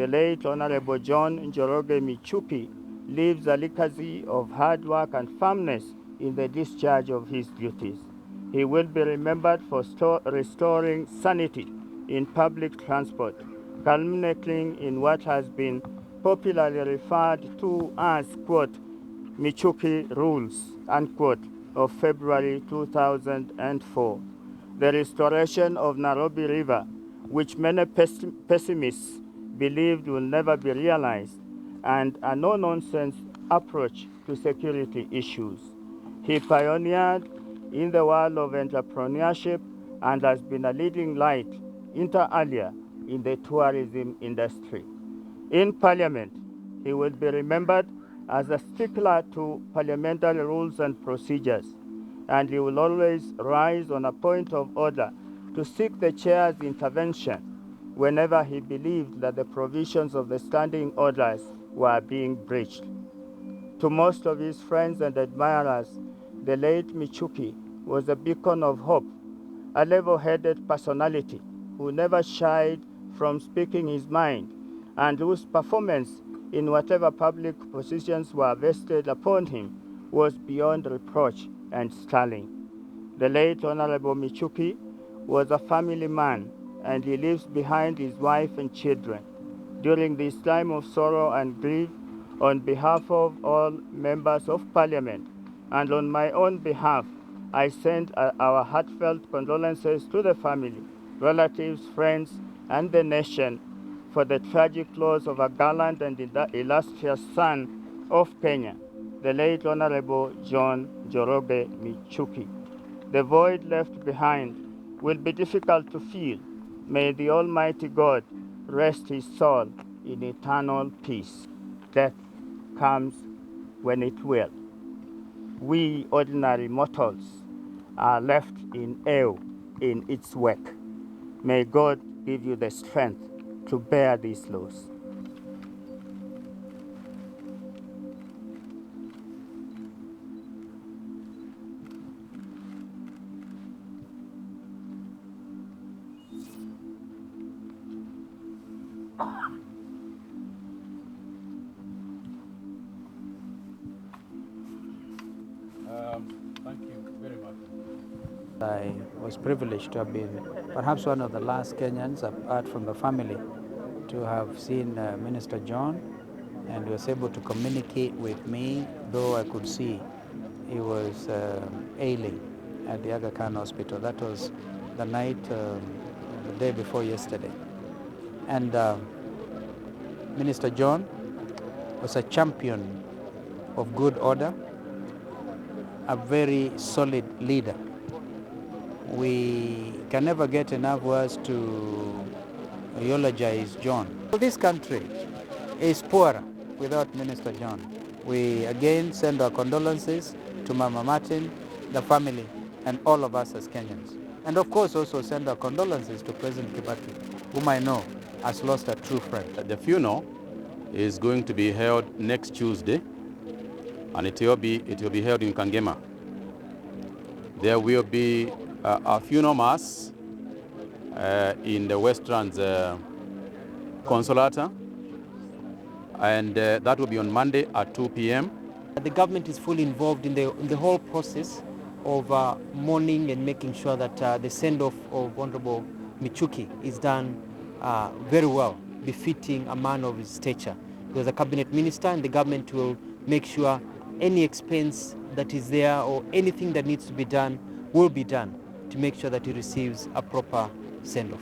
the late Honorable John Njoroge Michuki leaves a legacy of hard work and firmness in the discharge of his duties. He will be remembered for restoring sanity in public transport, culminating in what has been popularly referred to as, quote, Michuki Rules, unquote, of February 2004. The restoration of Nairobi River, which many pessimists believed will never be realized, and a no-nonsense approach to security issues. He pioneered in the world of entrepreneurship and has been a leading light, inter alia, in the tourism industry. In Parliament, he will be remembered as a stickler to parliamentary rules and procedures, and he will always rise on a point of order to seek the chair's intervention whenever he believed that the provisions of the standing orders were being breached. To most of his friends and admirers, the late Michuki was a beacon of hope, a level-headed personality who never shied from speaking his mind and whose performance in whatever public positions were vested upon him was beyond reproach and sterling. The late Honorable Michuki was a family man, and he leaves behind his wife and children. During this time of sorrow and grief, on behalf of all members of Parliament and on my own behalf, I send our heartfelt condolences to the family, relatives, friends, and the nation for the tragic loss of a gallant and illustrious son of Kenya, the late Honorable John Njoroge Michuki. The void left behind will be difficult to fill. May the Almighty God rest his soul in eternal peace. Death comes when it will. We ordinary mortals are left in awe in its wake. May God give you the strength to bear this loss. Thank you very much. I was privileged to have been perhaps one of the last Kenyans, apart from the family, to have seen Minister John, and was able to communicate with me, though I could see he was ailing at the Aga Khan Hospital. That was the night, the day before yesterday. And Minister John was a champion of good order, a very solid leader. We can never get enough words to eulogize John. This country is poorer without Minister John. We again send our condolences to Mama Martin, the family, and all of us as Kenyans. And of course also send our condolences to President Kibaki, whom I know has lost a true friend. The funeral is going to be held next Tuesday, and it will be held in Kangema. There will be a funeral mass in the Westlands Consolata, and that will be on Monday at 2 p.m. The government is fully involved in the whole process of mourning and making sure that the send-off of Honorable Michuki is done very well, befitting a man of his stature. He was a cabinet minister, and the government will make sure any expense that is there or anything that needs to be done will be done to make sure that he receives a proper send-off.